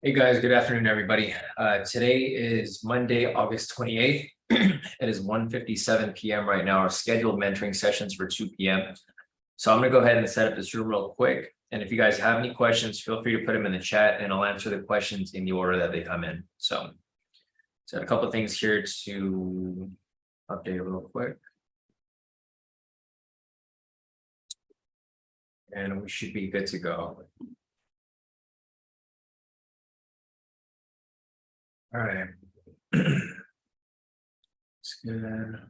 Hey guys, good afternoon, everybody. Today is Monday, August 28th. It is 1:57 p.m. right now. Our scheduled mentoring sessions for 2 p.m. So I'm going to go ahead and set up this room real quick. And if you guys have any questions, feel free to put them in the chat and I'll answer the questions in the order that they come in. So a couple of things here to update real quick. And we should be good to go. All right. It's good.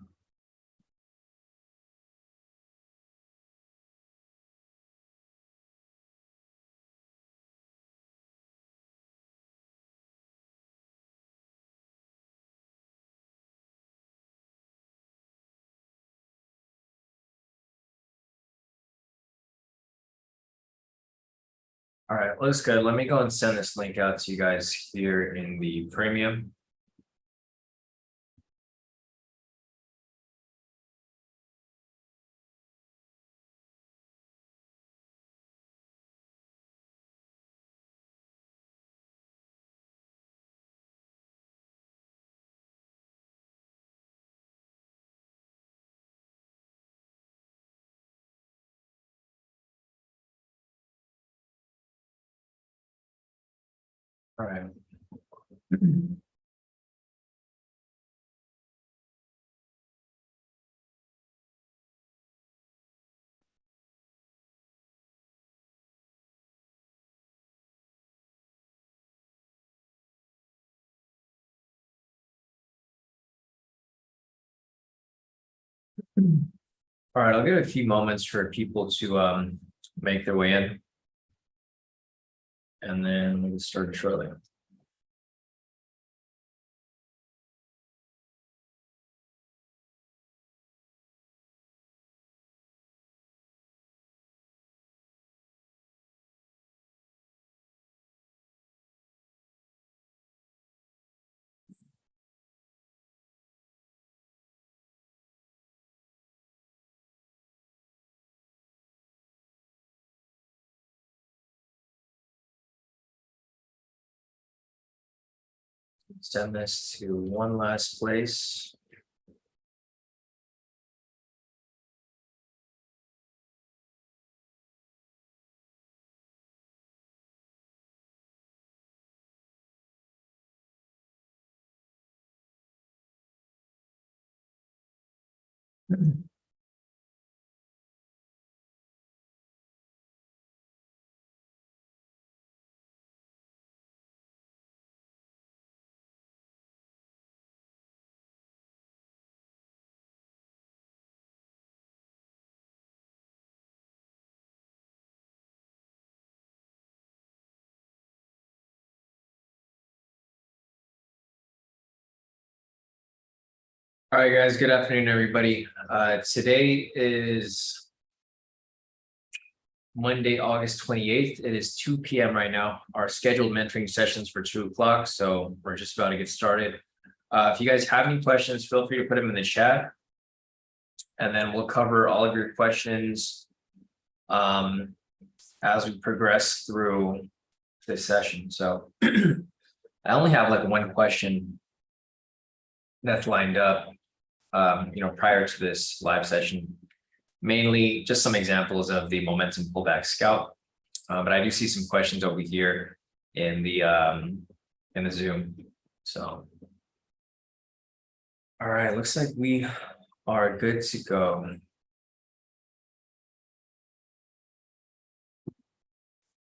All right, looks good. Let me go and send this link out to you guys here in the premium. All right. All right, I'll give a few moments for people to make their way in. And then we'll get started shortly. Send this to one last place. All right, guys, good afternoon, everybody. Today is Monday, August 28th. It is 2 p.m. right now. Our scheduled mentoring sessions for 2 o'clock. So we're just about to get started. If you guys have any questions, feel free to put them in the chat. And then we'll cover all of your questions as we progress through this session. So I only have like one question that's lined up, prior to this live session, mainly just some examples of the momentum pullback scalp. But I do see some questions over here in the Zoom. So, all right, looks like we are good to go.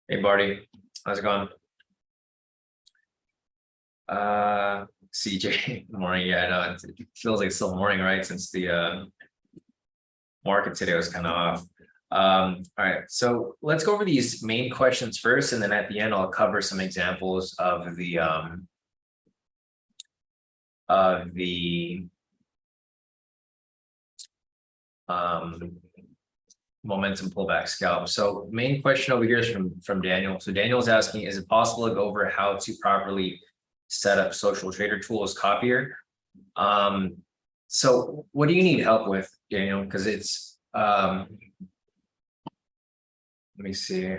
Hey, Barty, how's it going? CJ, good morning. Yeah, I know it feels like it's still morning, right? Since the market today was kind of off. All right, so let's go over these main questions first, and then at the end I'll cover some examples of the momentum pullback scalp. So main question over here is from Daniel. So Daniel's asking, is it possible to go over how to properly set up Social Trader Tools copier? So what do you need help with, Daniel? Because it's let me see.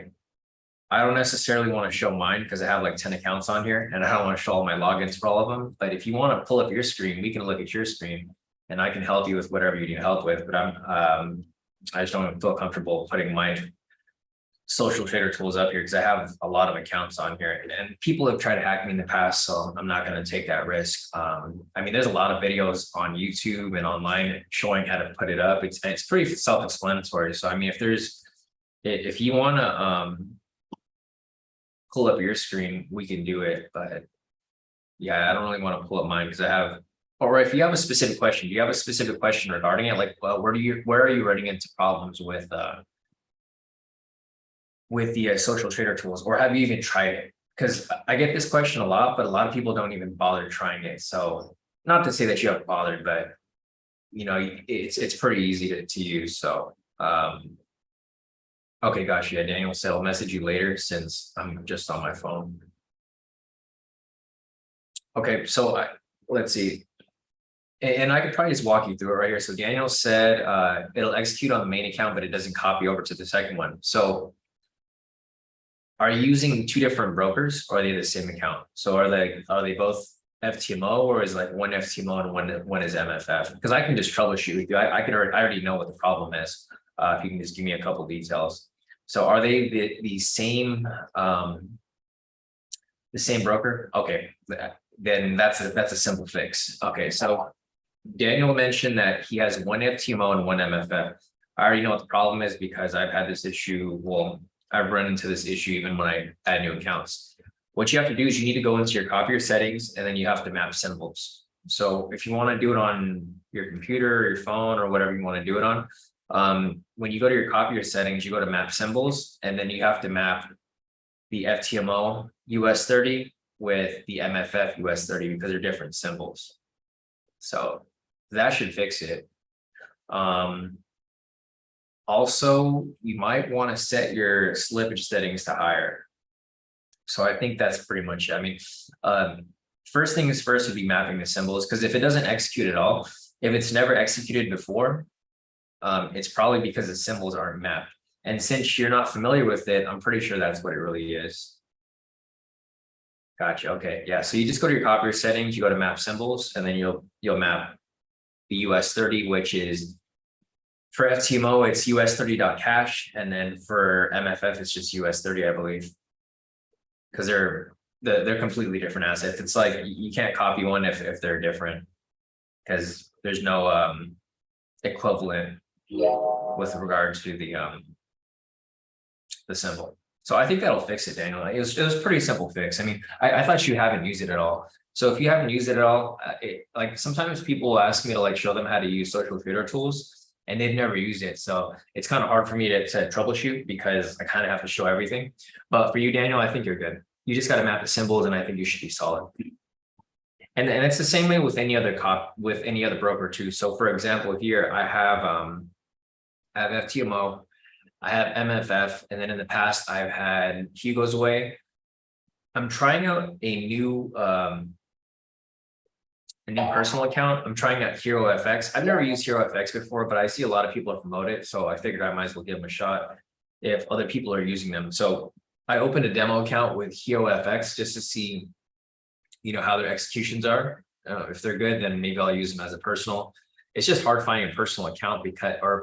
I don't necessarily want to show mine because I have like 10 accounts on here and I don't want to show all my logins for all of them. But if you want to pull up your screen, we can look at your screen and I can help you with whatever you need help with. But I just don't feel comfortable putting my social trader tools up here because I have a lot of accounts on here and people have tried to hack me in the past. So I'm not going to take that risk. I mean, there's a lot of videos on YouTube and online showing how to put it up. It's pretty self-explanatory. So, I mean, if you want to, pull up your screen, we can do it, but yeah, I don't really want to pull up mine because I have, or if you have a specific question, do you have a specific question regarding it? Like, well, where are you running into problems with the social trader tools, or have you even tried it? Because I get this question a lot, but a lot of people don't even bother trying it. So not to say that you haven't bothered, but you know, it's pretty easy to use. So okay, gosh, yeah, Daniel said I'll message you later since I'm just on my phone. Okay, so let's see. And I could probably just walk you through it right here. So Daniel said it'll execute on the main account, but it doesn't copy over to the second one. So are you using two different brokers or are they the same account? So are they both FTMO or is like one FTMO and one is MFF? Because I can just troubleshoot with you. I already know what the problem is. If you can just give me a couple details. So are they the same broker? Okay, then that's a simple fix. Okay, so Daniel mentioned that he has one FTMO and one MFF. I already know what the problem is because I've had this issue. Well, I've run into this issue even when I add new accounts. What you have to do is you need to go into your copier settings and then you have to map symbols. So if you want to do it on your computer or your phone or whatever you want to do it on, when you go to your copier settings, you go to map symbols and then you have to map the FTMO US 30 with the MFF US 30 because they're different symbols. So that should fix it. Also, you might want to set your slippage settings to higher. So I think that's pretty much it. I mean, first thing is first would be mapping the symbols because if it doesn't execute at all, if it's never executed before, it's probably because the symbols aren't mapped. And since you're not familiar with it, I'm pretty sure that's what it really is. Gotcha. Okay. Yeah. So you just go to your copier settings, you go to map symbols, and then you'll map the US 30, which is for FTMO, it's US 30.cash, and then for MFF, it's just US 30, I believe. Because they're completely different assets. It's like you can't copy one if they're different, because there's no equivalent with regard to the symbol. So I think that'll fix it, Daniel. It was a pretty simple fix. I mean, I thought you haven't used it at all. So if you haven't used it at all, like sometimes people will ask me to like show them how to use social trader tools and they've never used it. So it's kind of hard for me to troubleshoot because I kind of have to show everything. But for you, Daniel, I think you're good. You just got to map the symbols and I think you should be solid. And it's the same way with any other broker too. So for example, here I have FTMO, I have MFF, and then in the past I've had Hugo's Way. I'm trying out a new personal account. I'm trying out Hero FX. I've never used Hero FX before, but I see a lot of people promote it, so I figured I might as well give them a shot if other people are using them. So I opened a demo account with Hero FX just to see, how their executions are. If they're good, then maybe I'll use them as a personal. It's just hard finding a personal account or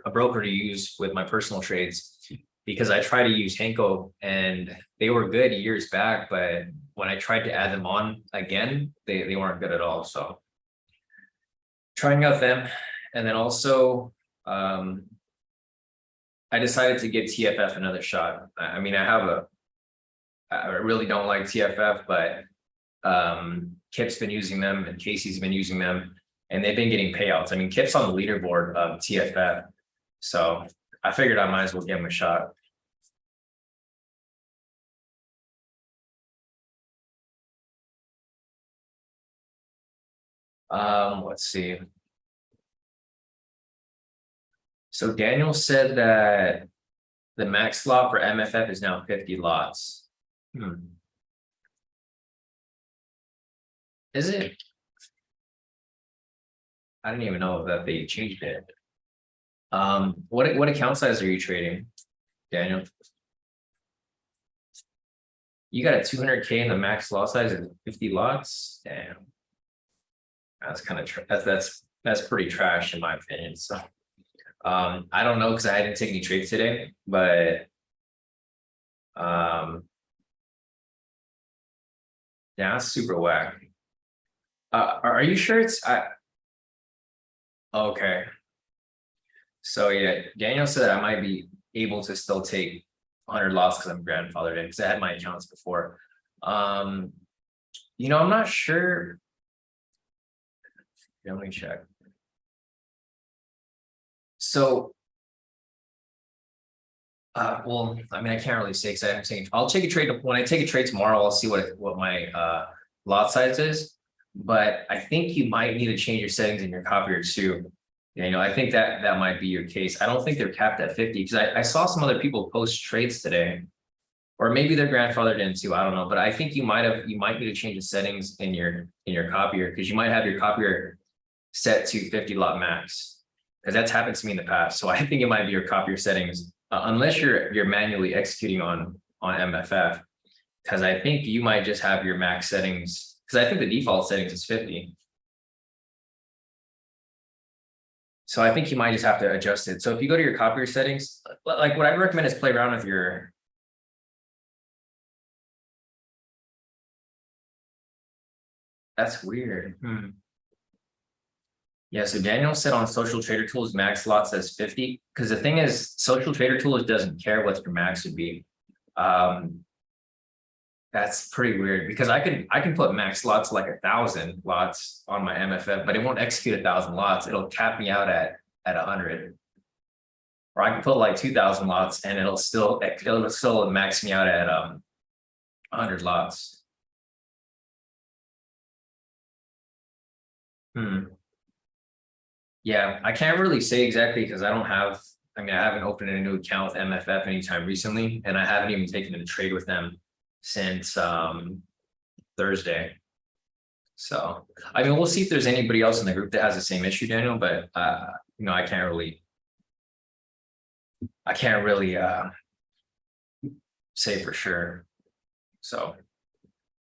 a broker to use with my personal trades because I tried to use Henko and they were good years back, but when I tried to add them on again, they weren't good at all. So trying out them. And then also I decided to give TFF another shot. I mean, I really don't like TFF, but Kip's been using them and Casey's been using them and they've been getting payouts. I mean, Kip's on the leaderboard of TFF. So I figured I might as well give him a shot. Let's see. So Daniel said that the max lot for MFF is now 50 lots. Is it? I didn't even know that they changed it. What account size are you trading, Daniel? You got a 200K and the max lot size is 50 lots. Damn. That's kind of that's pretty trash in my opinion. So I don't know because I didn't take any trades today, but yeah, that's super whack. Are you sure it's okay? So yeah, Daniel said I might be able to still take 100 lots because I'm grandfathered in because I had my accounts before. I'm not sure. Let me check. So, well, I mean, I can't really say because I haven't taken. I'll take a trade when I take a trade tomorrow. I'll see what my lot size is. But I think you might need to change your settings in your copier too. I think that might be your case. I don't think they're capped at 50 because I saw some other people post trades today, or maybe they're grandfathered in too. I don't know, but I think you might need to change the settings in your copier because you might have your copier set to 50 lot max because that's happened to me in the past. So I think it might be your copier settings unless you're manually executing on MFF because I think you might just have your max settings because I think the default settings is 50. So I think you might just have to adjust it. So if you go to your copier settings, like what I recommend is play around with your. That's weird. Yeah, so Daniel said on Social Trader Tools, max lot says 50. Because the thing is, Social Trader Tools doesn't care what your max would be. That's pretty weird because I can put max lots like 1,000 lots on my MFF, but it won't execute 1,000 lots. It'll cap me out at 100. Or I can put like 2,000 lots and it'll still max me out at 100 lots. Yeah, I can't really say exactly because I haven't opened a new account with MFF anytime recently, and I haven't even taken a trade with them since Thursday. So I mean, we'll see if there's anybody else in the group that has the same issue, Daniel, but I can't really say for sure. So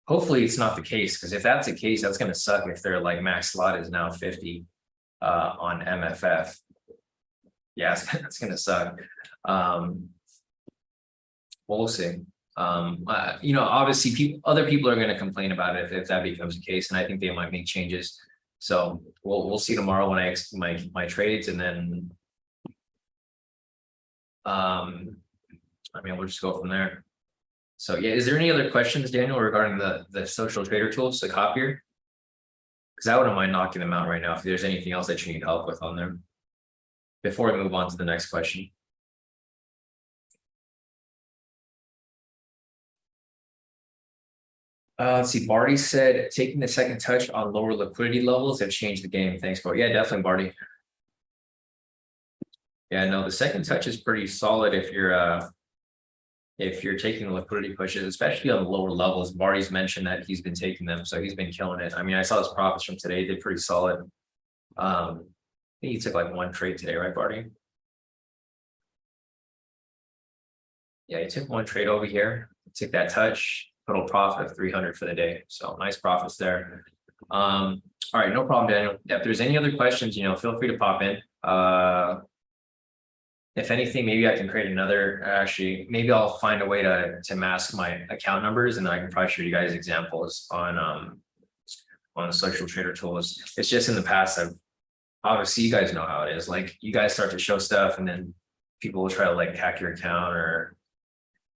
hopefully it's not the case, because if that's the case, that's going to suck if their like max slot is now 50 on MFF. Yeah, it's going to suck. We'll see. Obviously other people are going to complain about it if that becomes the case, and I think they might make changes. So we'll see tomorrow when I execute my trades, and then we'll just go from there. So yeah, is there any other questions, Daniel, regarding the Social Trader Tools, the copier? Because I wouldn't mind knocking them out right now if there's anything else that you need help with on there before we move on to the next question. Let's see. Barty said taking the second touch on lower liquidity levels have changed the game. Thanks, bro. Yeah, definitely, Barty. Yeah, no, the second touch is pretty solid if you're taking the liquidity pushes, especially on the lower levels. Barty's mentioned that he's been taking them, so he's been killing it. I mean, I saw his profits from today; they're pretty solid. I think he took like one trade today, right, Barty? Yeah, he took one trade over here. Took that touch. Total profit of 300 for the day. So nice profits there. All right, no problem, Daniel. If there's any other questions, feel free to pop in. If anything, maybe I can create another. Actually, maybe I'll find a way to mask my account numbers, and then I can probably show you guys examples on the Social Trader Tools. It's just in the past, obviously you guys know how it is. Like you guys start to show stuff, and then people will try to like hack your account or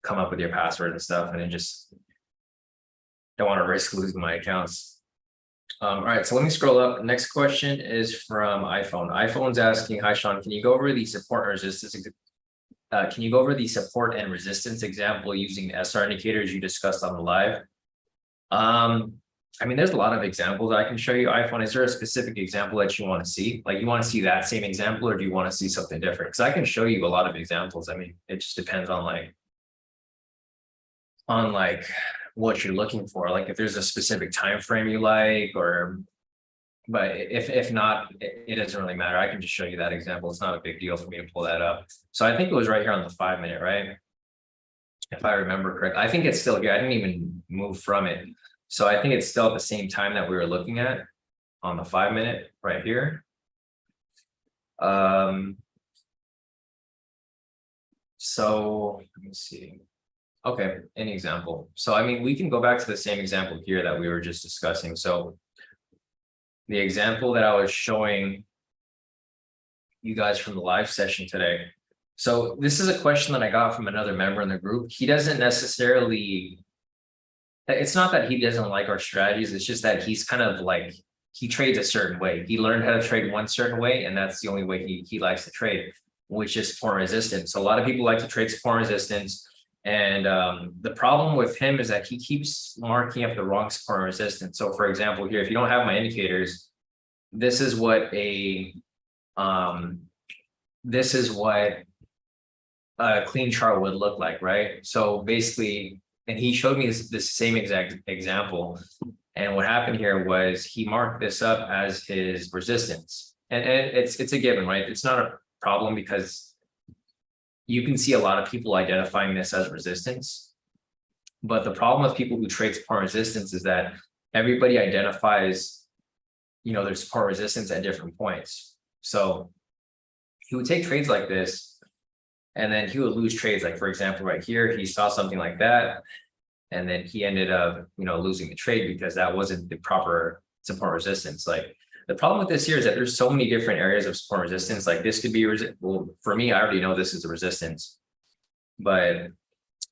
come up with your password and stuff, and it just don't want to risk losing my accounts. All right, so let me scroll up. Next question is from iPhone. iPhone's asking, "Hi Sean, can you go over the support and resistance? Can you go over the support and resistance example using the SR indicators you discussed on the live?" There's a lot of examples I can show you. iPhone, is there a specific example that you want to see? Like you want to see that same example, or do you want to see something different? Because I can show you a lot of examples. It just depends on what you're looking for, like if there's a specific time frame you like, but if not, it doesn't really matter. I can just show you that example. It's not a big deal for me to pull that up. So I think it was right here on the 5 minute, right? if I remember correct. I think it's still here. I didn't even move from it. So I think it's still at the same time that we were looking at on the 5-minute right here. So let me see. Okay, any example. So I mean, we can go back to the same example here that we were just discussing. So the example that I was showing you guys from the live session today. So this is a question that I got from another member in the group. He doesn't necessarily, it's not that he doesn't like our strategies, it's just that he's kind of like, he trades a certain way. He learned how to trade one certain way, and that's the only way he likes to trade, which is support and resistance. So a lot of people like to trade support and resistance. And the problem with him is that he keeps marking up the wrong support and resistance. So for example, here, if you don't have my indicators, this is what a clean chart would look like, right? So basically, and he showed me this same exact example. And what happened here was he marked this up as his resistance. And it's a given, right? It's not a problem because you can see a lot of people identifying this as resistance. But the problem with people who trade support resistance is that everybody identifies, their support resistance at different points. So he would take trades like this, and then he would lose trades. Like, for example, right here, he saw something like that, and then he ended up, losing the trade because that wasn't the proper support resistance. Like, the problem with this here is that there's so many different areas of support resistance. Like, this could be, well, for me, I already know this is a resistance. But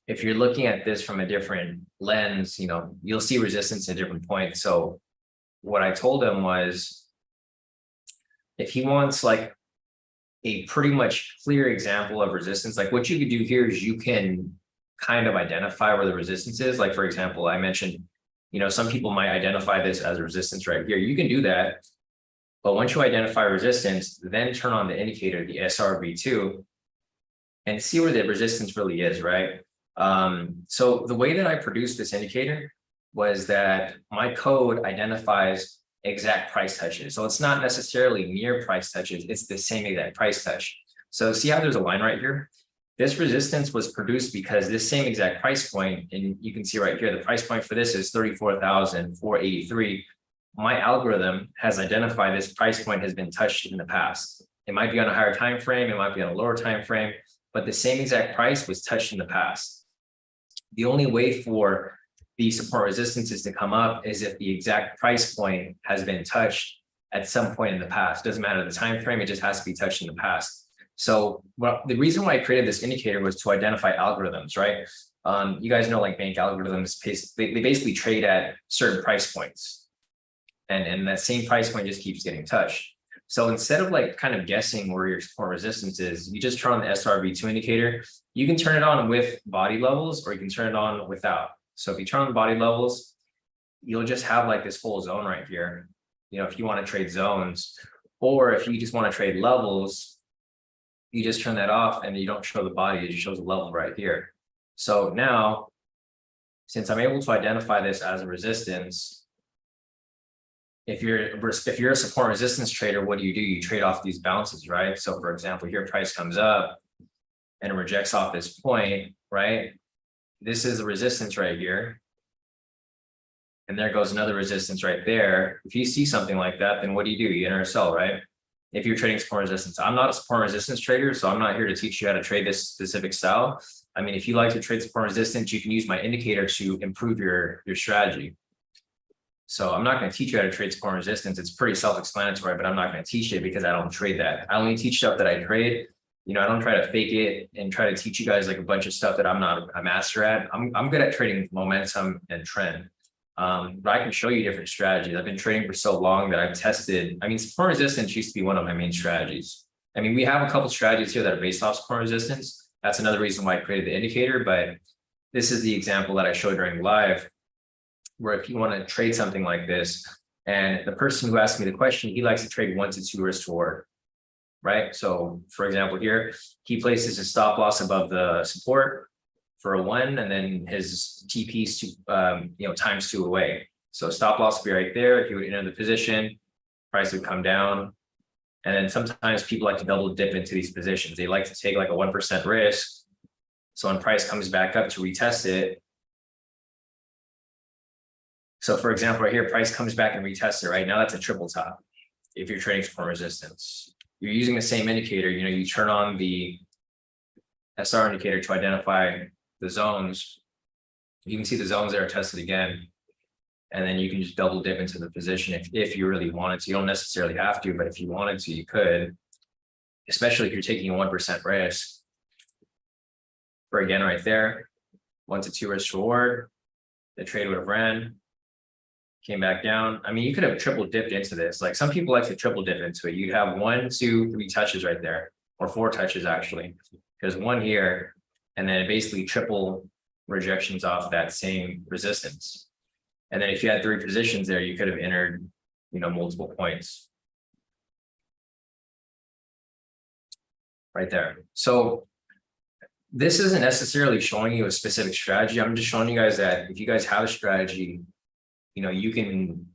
if you're looking at this from a different lens, you'll see resistance at different points. So what I told him was, if he wants like a pretty much clear example of resistance, like what you could do here is you can kind of identify where the resistance is. Like, for example, I mentioned, some people might identify this as a resistance right here. You can do that. But once you identify resistance, then turn on the indicator, the SRV2, and see where the resistance really is, right? So the way that I produced this indicator was that my code identifies exact price touches. So it's not necessarily near price touches, it's the same exact price touch. So see how there's a line right here? This resistance was produced because this same exact price point, and you can see right here, the price point for this is 34,483. My algorithm has identified this price point has been touched in the past. It might be on a higher time frame, it might be on a lower time frame, but the same exact price was touched in the past. The only way for the support resistances to come up is if the exact price point has been touched at some point in the past. Doesn't matter the time frame, it just has to be touched in the past. So the reason why I created this indicator was to identify algorithms, right? You guys know, like, bank algorithms, they basically trade at certain price points. And that same price point just keeps getting touched. So instead of like kind of guessing where your support resistance is, you just turn on the SRV2 indicator. You can turn it on with body levels, or you can turn it on without. So if you turn on the body levels, you'll just have like this whole zone right here. If you want to trade zones, or if you just want to trade levels, you just turn that off and you don't show the body, it just shows the level right here. So now, since I'm able to identify this as a resistance, if you're a support resistance trader, what do? You trade off these bounces, right? So for example, here price comes up and it rejects off this point, right? This is the resistance right here. And there goes another resistance right there. If you see something like that, then what do? You enter a sell, right? If you're trading support resistance. I'm not a support resistance trader, so I'm not here to teach you how to trade this specific style. I mean, if you like to trade support resistance, you can use my indicator to improve your strategy. So I'm not going to teach you how to trade support resistance. It's pretty self-explanatory, but I'm not going to teach it because I don't trade that. I only teach stuff that I trade. I don't try to fake it and try to teach you guys like a bunch of stuff that I'm not a master at. I'm good at trading momentum and trend. But I can show you different strategies. I've been trading for so long that I've tested. I mean, support resistance used to be one of my main strategies. I mean, we have a couple strategies here that are based off support resistance. That's another reason why I created the indicator. But this is the example that I showed during live, where if you want to trade something like this, and the person who asked me the question, he likes to trade 1 to 2 risk toward, right? So for example, here, he places his stop loss above the support for a 1, and then his TP's to, times 2 away. So stop loss would be right there. He would enter the position, price would come down. And then sometimes people like to double dip into these positions. They like to take like a 1% risk, So when price comes back up to retest it. So for example, right here, price comes back and retests it, right? Now that's a triple top. If you're trading support resistance, you're using the same indicator, you turn on the SR indicator to identify the zones. You can see the zones that are tested again. And then you can just double dip into the position if you really wanted to. You don't necessarily have to, but if you wanted to, you could, especially if you're taking a 1% risk. For again, right there, 1 to 2 risk reward, the trade would have ran, came back down. I mean, you could have triple dipped into this. Like some people like to triple dip into it. You'd have 1, 2, 3 touches right there, or 4 touches actually. There's 1 here, and then it basically triple rejections off that same resistance. And then if you had 3 positions there, you could have entered, multiple points. Right there. So this isn't necessarily showing you a specific strategy. I'm just showing you guys that if you guys have a strategy, you can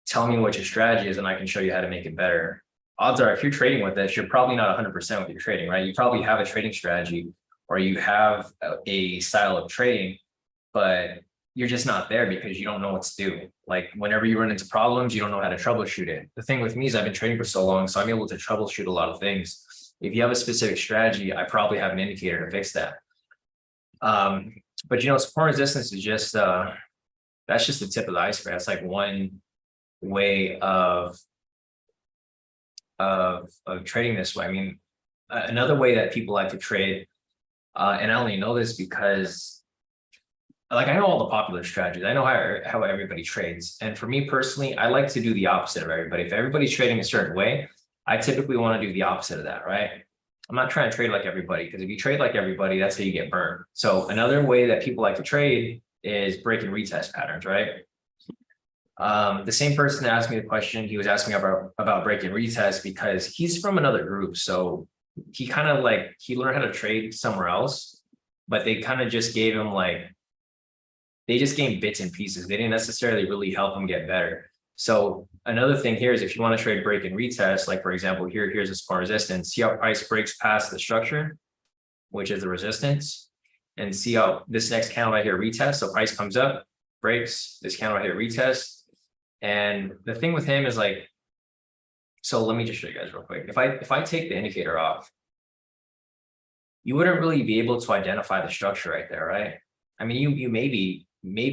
tell me what your strategy is and I can show you how to make it better. Odds are if you're trading with this, you're probably not 100% with your trading, right? You probably have a trading strategy or you have a style of trading, but you're just not there because you don't know what to do. Like whenever you run into problems, you don't know how to troubleshoot it. The thing with me is I've been trading for so long, so I'm able to troubleshoot a lot of things. If you have a specific strategy, I probably have an indicator to fix that. But support resistance is just that's just the tip of the iceberg. That's like one way of trading this way. I mean, another way that people like to trade, and I only know this because I know all the popular strategies. I know how everybody trades. And for me personally, I like to do the opposite of everybody. If everybody's trading a certain way, I typically want to do the opposite of that, right? I'm not trying to trade like everybody, because if you trade like everybody, that's how you get burned. So another way that people like to trade is break and retest patterns, right? The same person that asked me the question, he was asking about break and retest because he's from another group. So he kind of he learned how to trade somewhere else, but they kind of just gave him they just gave bits and pieces. They didn't necessarily really help him get better. So another thing here is if you want to trade break and retest, like for example, here's a support resistance, see how price breaks past the structure, which is the resistance, and see how this next candle right here retest. So price comes up, breaks, this candle right here retest. And the thing with him is so let me just show you guys real quick. If I take the indicator off, you wouldn't really be able to identify the structure right there, right? I mean, you maybe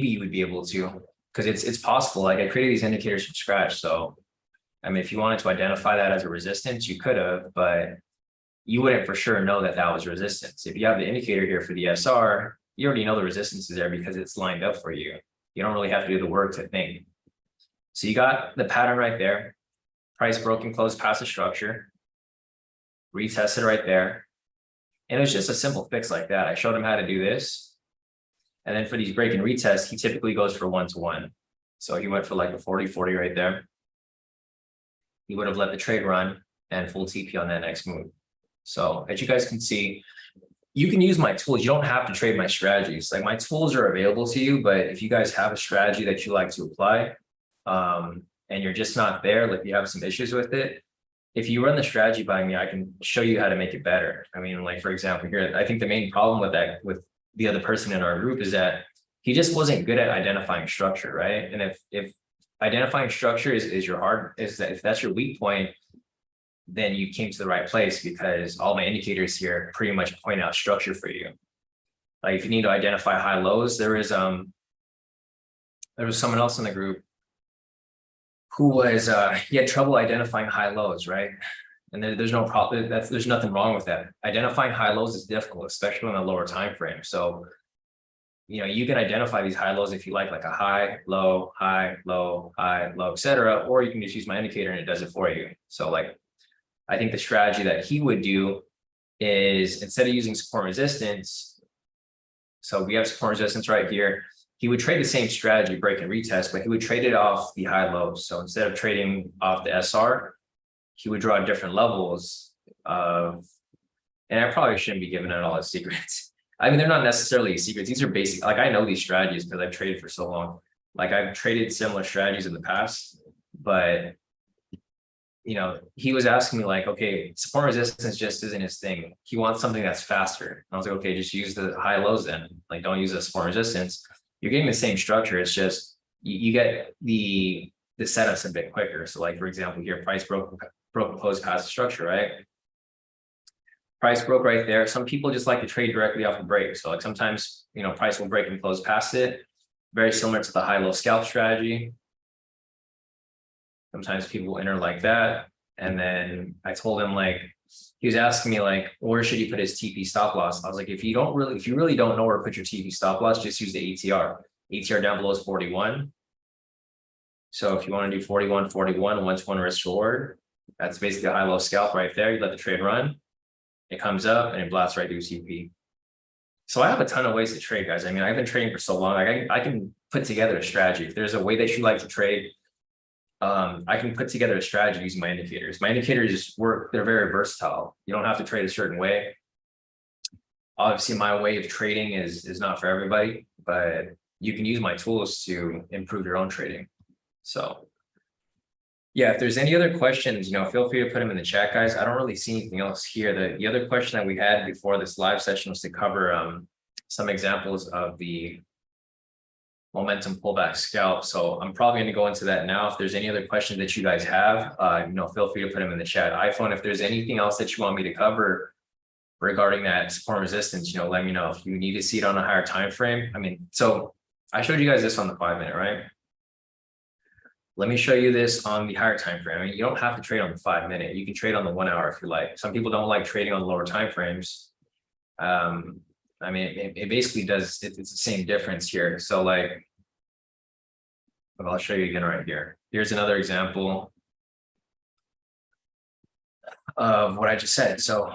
you would be able to, because it's possible. I created these indicators from scratch. So, I mean, if you wanted to identify that as a resistance, you could have, but you wouldn't for sure know that was resistance. If you have the indicator here for the SR, you already know the resistance is there because it's lined up for you. You don't really have to do the work to think. So you got the pattern right there. Price broke and closed past the structure. Retested right there. And it was just a simple fix like that. I showed him how to do this. And then for these break and retests, he typically goes for 1-to-1. So he went for a 40-40 right there. He would have let the trade run and full TP on that next move. So as you guys can see, you can use my tools. You don't have to trade my strategies. My tools are available to you, but if you guys have a strategy that you like to apply, and you're just not there, you have some issues with it, if you run the strategy by me, I can show you how to make it better. I mean, for example, here, I think the main problem with the other person in our group is that he just wasn't good at identifying structure, right? And if identifying structure is if that's your weak point, then you came to the right place, because all my indicators here pretty much point out structure for you. If you need to identify high lows, there was someone else in the group who was he had trouble identifying high lows, right? And there's no problem. There's nothing wrong with that. Identifying high lows is difficult, especially on a lower time frame. So, you can identify these high lows if you like a high, low, etc. Or you can just use my indicator and it does it for you. So, I think the strategy that he would do is, instead of using support resistance, so we have support resistance right here. He would trade the same strategy, break and retest, but he would trade it off the high lows. So instead of trading off the SR, he would draw different levels of, and I probably shouldn't be giving out all his secrets. I mean, they're not necessarily secrets. These are basic. I know these strategies because I've traded for so long. I've traded similar strategies in the past, but he was asking me like, okay, support resistance just isn't his thing. He wants something that's faster. And I was like, okay, just use the high lows then. Like, don't use the support resistance. You're getting the same structure. It's just you get the setups a bit quicker. So, like for example, here, price broke close past the structure, right? Price broke right there. Some people just like to trade directly off the break. So, like sometimes price will break and close past it. Very similar to the high-low scalp strategy. Sometimes people enter like that. And then I told him, like, he was asking me like, where should he put his TP stop loss? I was like, if you really don't know where to put your TP stop loss, just use the ATR. ATR down below is 41. So if you want to do 41, 41, 1-to-1 risk reward, that's basically a high-low scalp right there. You let the trade run, it comes up and it blasts right through TP. So I have a ton of ways to trade, guys. I mean, I've been trading for so long. I can put together a strategy. If there's a way that you like to trade, I can put together a strategy using my indicators. My indicators work, they're very versatile. You don't have to trade a certain way. Obviously, my way of trading is not for everybody, but you can use my tools to improve your own trading. So yeah, if there's any other questions, feel free to put them in the chat, guys. I don't really see anything else here. The other question that we had before this live session was to cover some examples of the momentum pullback scalp. So I'm probably going to go into that now. If there's any other questions that you guys have, feel free to put them in the chat. iPhone, if there's anything else that you want me to cover regarding that support resistance, let me know. If you need to see it on a higher time frame. I mean, so I showed you guys this on the 5-minute, right? Let me show you this on the higher time frame. I mean, you don't have to trade on the 5-minute. You can trade on the 1 hour if you like. Some people don't like trading on the lower time frames. I mean, it basically does. It's the same difference here. So like, I'll show you again right here. Here's another example of what I just said. So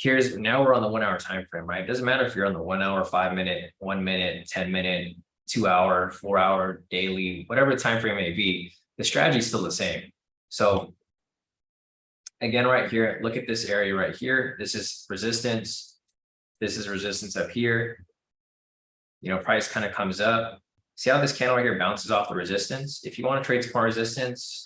now we're on the 1 hour time frame, right? It doesn't matter if you're on the 1 hour, 5-minute, 1 minute, 10-minute, 2 hour, 4 hour, daily, whatever the time frame may be, the strategy is still the same. So again, right here, look at this area right here. This is resistance. This is resistance up here. Price kind of comes up. See how this candle right here bounces off the resistance? If you want to trade support resistance.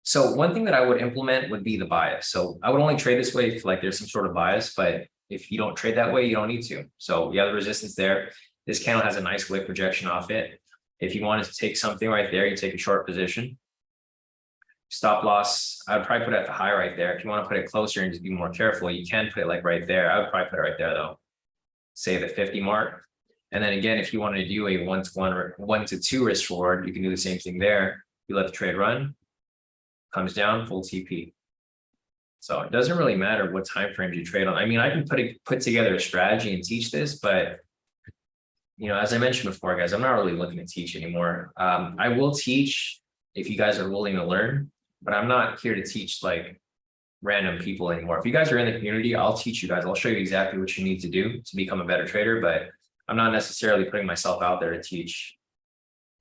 So one thing that I would implement would be the bias. So I would only trade this way if like there's some sort of bias, but if you don't trade that way, you don't need to. So you have the resistance there. This candle has a nice wick projection off it. If you wanted to take something right there, you take a short position. Stop loss, I would probably put it at the high right there. If you want to put it closer and just be more careful, you can put it like right there. I would probably put it right there though. Say the 50 mark. And then again, if you want to do a 1-to-1 or 1-to-2 risk reward, you can do the same thing there. You let the trade run, comes down, full TP. So it doesn't really matter what time frames you trade on. I mean, I can put together a strategy and teach this, but as I mentioned before, guys, I'm not really looking to teach anymore. I will teach if you guys are willing to learn, but I'm not here to teach like random people anymore. If you guys are in the community, I'll teach you guys. I'll show you exactly what you need to do to become a better trader, but I'm not necessarily putting myself out there to teach,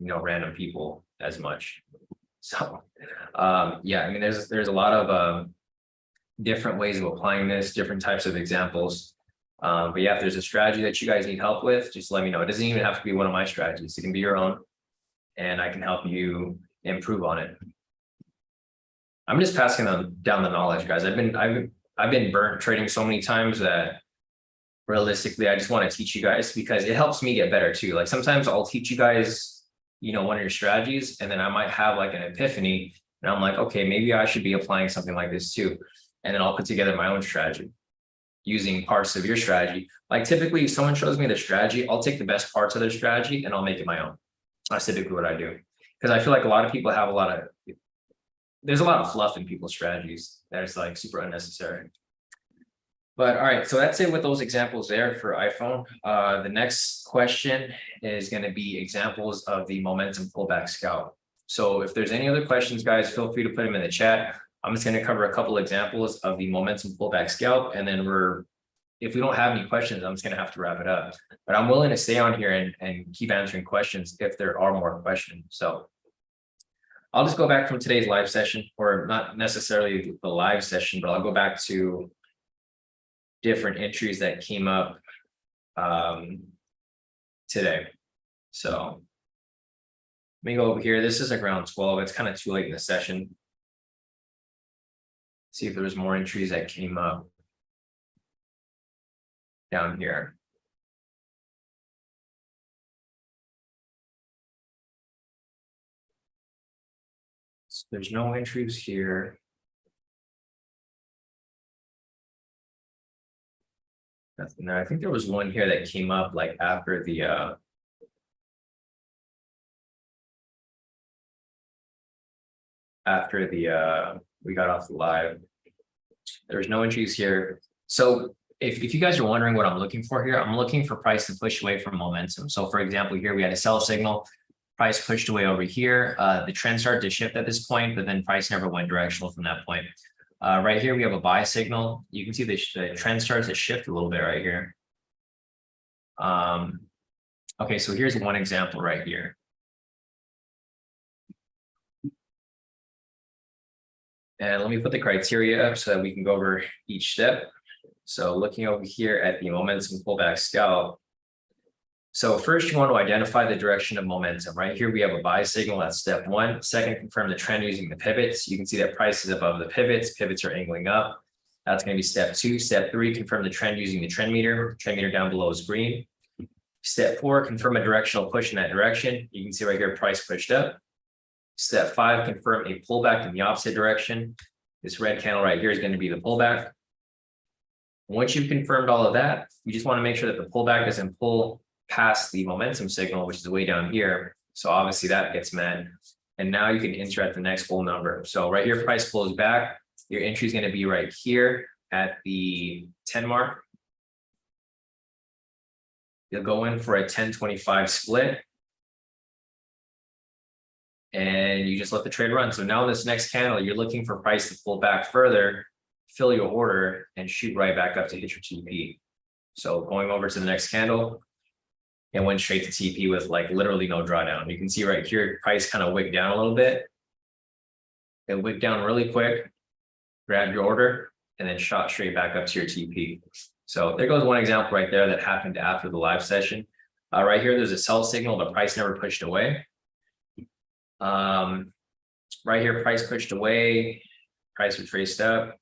random people as much. So, yeah, I mean, there's a lot of different ways of applying this, different types of examples. But yeah, if there's a strategy that you guys need help with, just let me know. It doesn't even have to be one of my strategies. It can be your own, and I can help you improve on it. I'm just passing down the knowledge, guys. I've been burnt trading so many times that realistically, I just want to teach you guys because it helps me get better too. Like sometimes I'll teach you guys, one of your strategies, and then I might have like an epiphany, and I'm like, okay, maybe I should be applying something like this too. And then I'll put together my own strategy using parts of your strategy. Like typically, if someone shows me their strategy, I'll take the best parts of their strategy and I'll make it my own. That's typically what I do. Because I feel like a lot of people have there's a lot of fluff in people's strategies that is like super unnecessary. But all right, so that's it with those examples there for iPhone. The next question is going to be examples of the momentum pullback scalp. So if there's any other questions, guys, feel free to put them in the chat. I'm just going to cover a couple examples of the momentum pullback scalp, and then if we don't have any questions, I'm just going to have to wrap it up. But I'm willing to stay on here and keep answering questions if there are more questions. So I'll just go back from today's live session, or not necessarily the live session, but I'll go back to different entries that came up today. So let me go over here. This is like around 12. It's kind of too late in the session. See if there was more entries that came up down here. So there's no entries here. Nothing there. I think there was one here that came up like after the we got off the live. There's no entries here. So if you guys are wondering what I'm looking for here, I'm looking for price to push away from momentum. So for example, here we had a sell signal, price pushed away over here. The trend started to shift at this point, but then price never went directional from that point. Right here, we have a buy signal. You can see the trend starts to shift a little bit right here. Okay, so here's one example right here. And let me put the criteria up so that we can go over each step. So looking over here at the momentum pullback scalp. So first you want to identify the direction of momentum. Right here we have a buy signal, that's step one. Second, confirm the trend using the pivots. You can see that price is above the pivots. Pivots are angling up. That's going to be step two. Step three, confirm the trend using the trend meter. Trend meter down below is green. Step four, confirm a directional push in that direction. You can see right here, price pushed up. Step five, confirm a pullback in the opposite direction. This red candle right here is going to be the pullback. Once you've confirmed all of that, you just want to make sure that the pullback doesn't pull past the momentum signal, which is way down here. So obviously that gets met. And now you can enter at the next bull number. So right here, price pulls back. Your entry is going to be right here at the 10 mark. You'll go in for a 10-25 split. And you just let the trade run. So now this next candle, you're looking for price to pull back further, fill your order, and shoot right back up to hit your TP. So going over to the next candle, it went straight to TP with like literally no drawdown. You can see right here, price kind of wigged down a little bit. It wigged down really quick, grabbed your order, and then shot straight back up to your TP. So there goes one example right there that happened after the live session. Right here, there's a sell signal, but price never pushed away. Right here, price pushed away, price retraced up,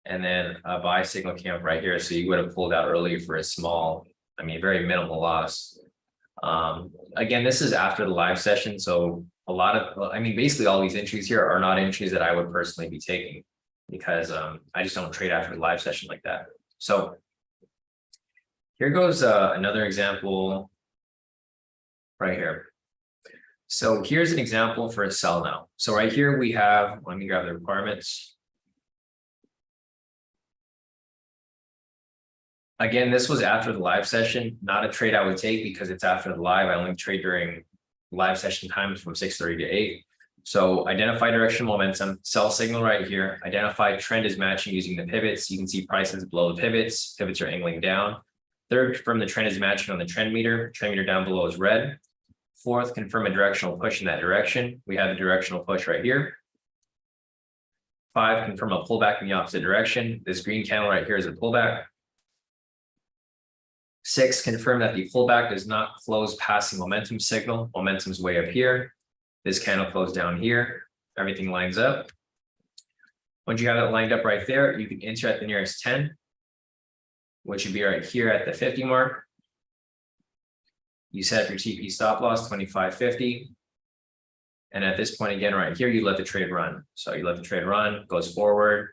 and then a buy signal came up right here. So you would have pulled out earlier for a small, very minimal loss. Again, this is after the live session. So a lot of, basically all these entries here are not entries that I would personally be taking because I just don't trade after the live session like that. So here goes another example right here. So here's an example for a sell now. So right here we have, let me grab the requirements. Again, this was after the live session, not a trade I would take because it's after the live. I only trade during live session times from 6:30 to 8. So identify direction momentum, sell signal right here, identify trend is matching using the pivots. You can see prices below the pivots are angling down. Third, confirm the trend is matching on the trend meter down below is red. Fourth, confirm a directional push in that direction. We have a directional push right here. 5, confirm a pullback in the opposite direction. This green candle right here is a pullback. 6, confirm that the pullback does not close past the momentum signal. Momentum's way up here. This candle closed down here. Everything lines up. Once you have it lined up right there, you can enter at the nearest 10, which would be right here at the 50 mark. You set up your TP stop loss, 25.50. And at this point, again, right here, you let the trade run. So you let the trade run, goes forward.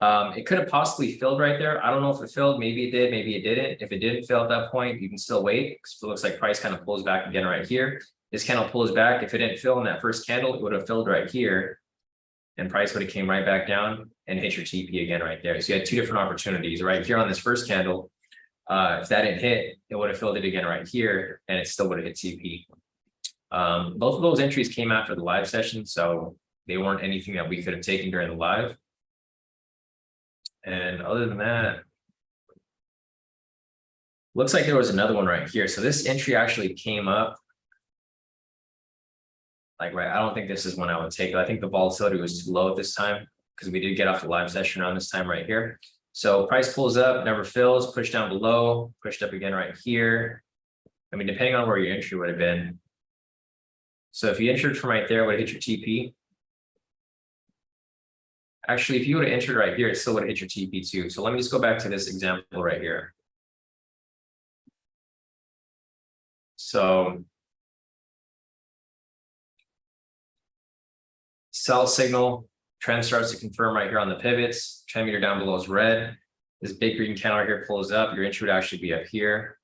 It could have possibly filled right there. I don't know if it filled. Maybe it did, maybe it didn't. If it didn't fill at that point, you can still wait. Because it looks like price kind of pulls back again right here. This candle pulls back. If it didn't fill in that first candle, it would have filled right here. And price would have came right back down and hit your TP again right there. So you had two different opportunities right here on this first candle. If that didn't hit, it would have filled it again right here, and it still would have hit TP. Both of those entries came after the live session, so they weren't anything that we could have taken during the live. And other than that, looks like there was another one right here. So this entry actually came up. Like, right, I don't think this is one I would take. I think the volatility was too low at this time because we did get off the live session around this time right here. So price pulls up, never fills, pushed down below, pushed up again right here. Depending on where your entry would have been. So if you entered from right there, would have hit your TP. Actually, if you would have entered right here, it still would have hit your TP too. So let me just go back to this example right here. So sell signal, trend starts to confirm right here on the pivots. Trend meter down below is red. This big green candle here pulls up. Your entry would actually be up here.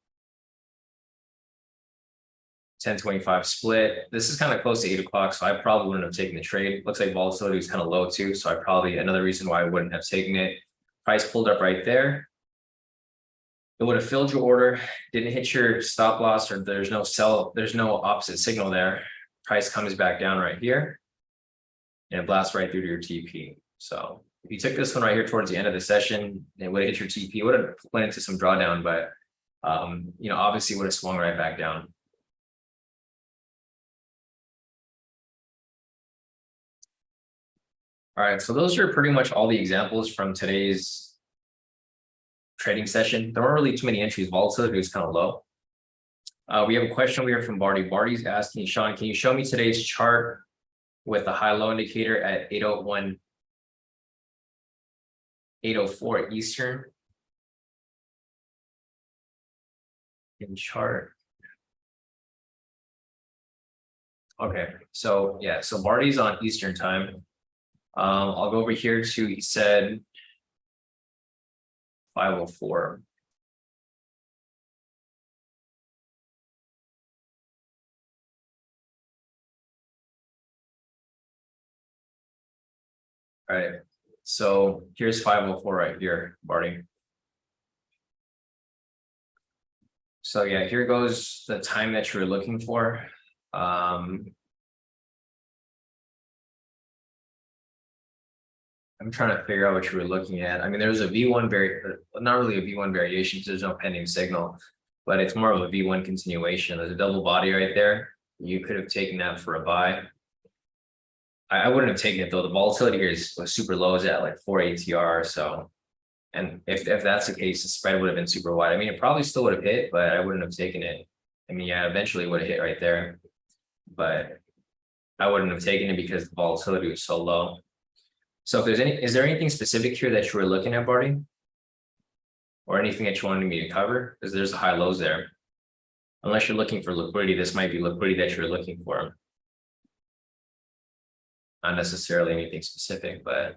10-25 split. This is kind of close to 8 o'clock, so I probably wouldn't have taken the trade. Looks like volatility was kind of low too, so I probably, another reason why I wouldn't have taken it. Price pulled up right there. It would have filled your order, didn't hit your stop loss, or there's no sell, there's no opposite signal there. Price comes back down right here, and it blasts right through to your TP. So if you took this one right here towards the end of the session, it would have hit your TP, would have went into some drawdown, but obviously would have swung right back down. All right, so those are pretty much all the examples from today's trading session. There weren't really too many entries. Volatility was kind of low. We have a question we heard from Barty. Barty's asking, Sean, can you show me today's chart with the high-low indicator at 8:01, 8:04 Eastern? In chart. Okay, so yeah, so Barty's on Eastern time. I'll go over here to, he said 5:04. All right, so here's 5:04 right here, Barty. So yeah, here goes the time that you're looking for. I'm trying to figure out what you were looking at. I mean, there's a V1 not really a V1 variation because there's no pending signal, but it's more of a V1 continuation. There's a double body right there. You could have taken that for a buy. I wouldn't have taken it though. The volatility here was super low, is at like 4 ATR. So, and if that's the case, the spread would have been super wide. I mean, it probably still would have hit, but I wouldn't have taken it. I mean, yeah, eventually it would have hit right there, but I wouldn't have taken it because the volatility was so low. So if there's is there anything specific here that you were looking at, Barty? Or anything that you wanted me to cover? Because there's high lows there. Unless you're looking for liquidity, this might be liquidity that you're looking for. Not necessarily anything specific, but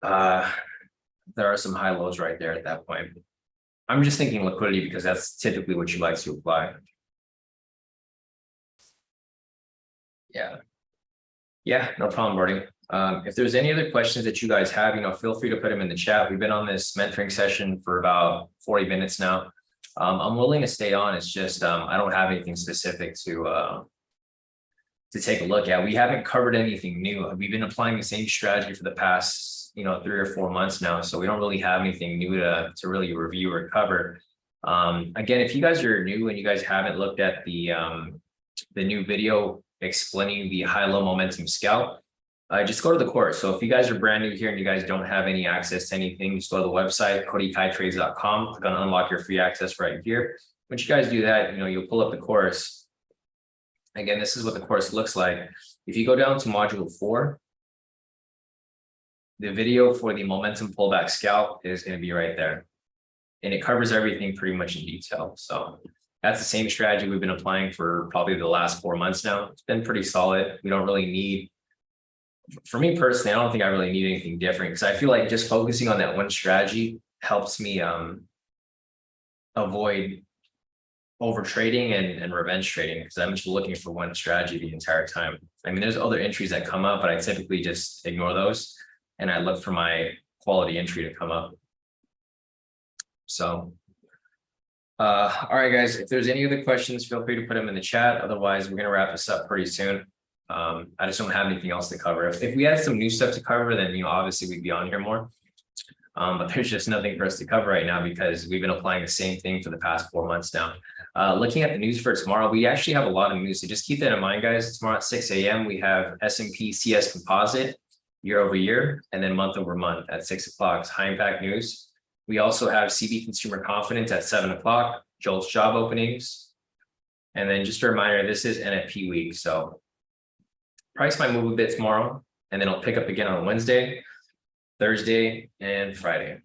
there are some high lows right there at that point. I'm just thinking liquidity because that's typically what you like to apply. Yeah, no problem, Barty. If there's any other questions that you guys have, feel free to put them in the chat. We've been on this mentoring session for about 40 minutes now. I'm willing to stay on. It's just I don't have anything specific to take a look at. We haven't covered anything new. We've been applying the same strategy for the past 3 or 4 months now, so we don't really have anything new to really review or cover. Again, if you guys are new and you guys haven't looked at the new video explaining the high-low momentum scalp, just go to the course. So if you guys are brand new here and you guys don't have any access to anything, just go to the website, kodikaitrades.com, click on unlock your free access right here. Once you guys do that, you'll pull up the course. Again, this is what the course looks like. If you go down to module 4, the video for the momentum pullback scalp is going to be right there. And it covers everything pretty much in detail. So that's the same strategy we've been applying for probably the last 4 months now. It's been pretty solid. We don't really need, for me personally, I don't think I really need anything different because I feel like just focusing on that one strategy helps me avoid over trading and revenge trading because I'm just looking for one strategy the entire time. I mean, there's other entries that come up, but I typically just ignore those and I look for my quality entry to come up. So, all right, guys, if there's any other questions, feel free to put them in the chat. Otherwise, we're going to wrap this up pretty soon. I just don't have anything else to cover. If we had some new stuff to cover, then, obviously we'd be on here more. But there's just nothing for us to cover right now because we've been applying the same thing for the past 4 months now. Looking at the news for tomorrow, we actually have a lot of news. So just keep that in mind, guys. Tomorrow at 6 a.m., we have S&P CS Composite year over year, and then month over month at 6 o'clock. High impact news. We also have CB consumer confidence at 7 o'clock, JOLTS job openings. And then just a reminder, this is NFP week. So price might move a bit tomorrow. and then it'll pick up again on Wednesday, Thursday, and Friday.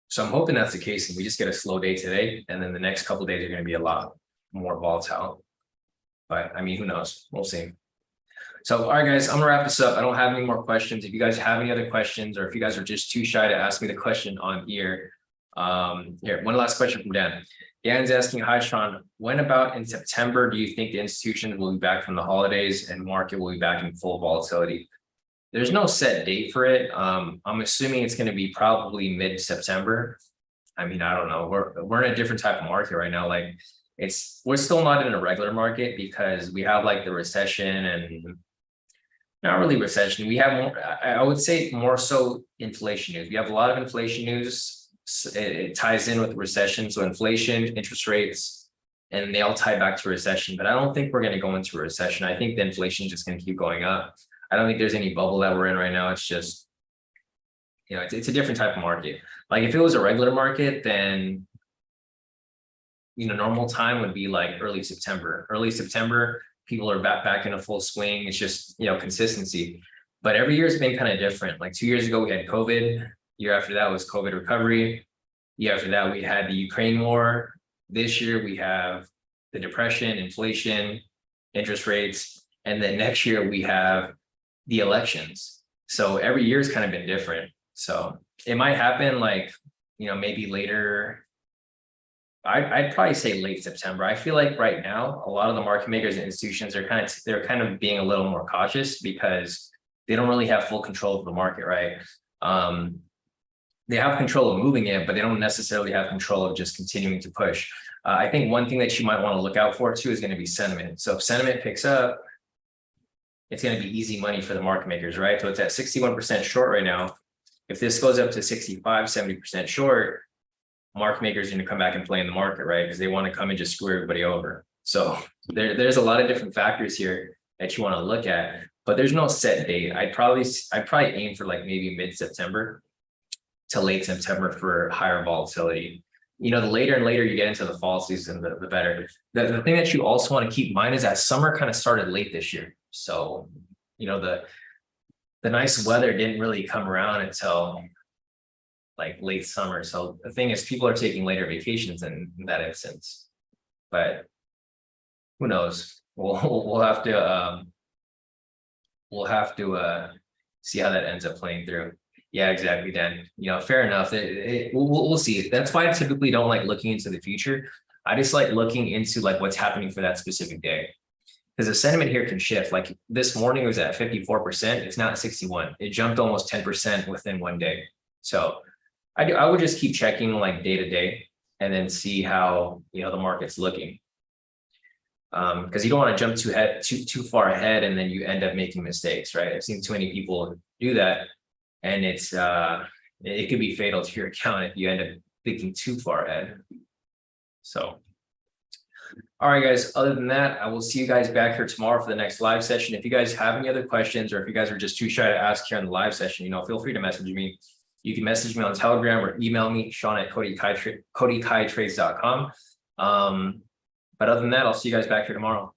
So I'm hoping that's the case, and we just get a slow day today, and then the next couple of days are going to be a lot more volatile. But I mean, who knows? We'll see. So, all right, guys, I'm gonna wrap this up. I don't have any more questions. If you guys have any other questions, or if you guys are just too shy to ask me the question on here, here, one last question from Dan. Dan's asking, hi, Sean, when about in September do you think the institutions will be back from the holidays and market will be back in full volatility? There's no set date for it. I'm assuming it's going to be probably mid-September. I mean, I don't know. We're in a different type of market right now. Like we're still not in a regular market because we have like the recession and not really recession. We have more, I would say more so inflation news. We have a lot of inflation news. It ties in with the recession. So inflation, interest rates, and they all tie back to recession. But I don't think we're going to go into a recession. I think the inflation is just going to keep going up. I don't think there's any bubble that we're in right now. It's just, you know, it's a different type of market. Like if it was a regular market, then, you know, normal time would be like early September. Early September, people are back in a full swing. It's just, you know, consistency. But every year has been kind of different. Like 2 years ago, we had COVID. Year after that was COVID recovery. Year after that, we had the Ukraine war. This year, we have the depression, inflation, interest rates. And then next year, we have the elections. So every year has kind of been different. So it might happen like, you know, maybe later. I'd probably say late September. I feel like right now, a lot of the market makers and institutions are they're kind of being a little more cautious because they don't really have full control of the market, right? They have control of moving it, but they don't necessarily have control of just continuing to push. I think one thing that you might want to look out for too is going to be sentiment. So if sentiment picks up, it's going to be easy money for the market makers, right? So it's at 61% short right now. If this goes up to 65, 70% short, market makers are going to come back and play in the market, right? Because they want to come and just screw everybody over. So there's a lot of different factors here that you want to look at, but there's no set date. I'd probably aim for like maybe mid-September to late September for higher volatility. You know, the later and later you get into the fall season, the better. The thing that you also want to keep in mind is that summer kind of started late this year. So, you know, the nice weather didn't really come around until like late summer. So the thing is, people are taking later vacations in that instance. But who knows? We'll have to see how that ends up playing through. Yeah, exactly, Dan. You know, fair enough. We'll see. That's why I typically don't like looking into the future. I just like looking into like what's happening for that specific day. Because the sentiment here can shift. Like this morning it was at 54%. It's now at 61. It jumped almost 10% within one day. So I would just keep checking like day to day and then see how, you know, the market's looking. Because you don't want to jump too far ahead and then you end up making mistakes, right? I've seen too many people do that. And it could be fatal to your account if you end up thinking too far ahead. So, all right, guys, other than that, I will see you guys back here tomorrow for the next live session. If you guys have any other questions or if you guys are just too shy to ask here on the live session, you know, feel free to message me. You can message me on Telegram or email me, Sean@KodiKaiTrades.com. But other than that, I'll see you guys back here tomorrow.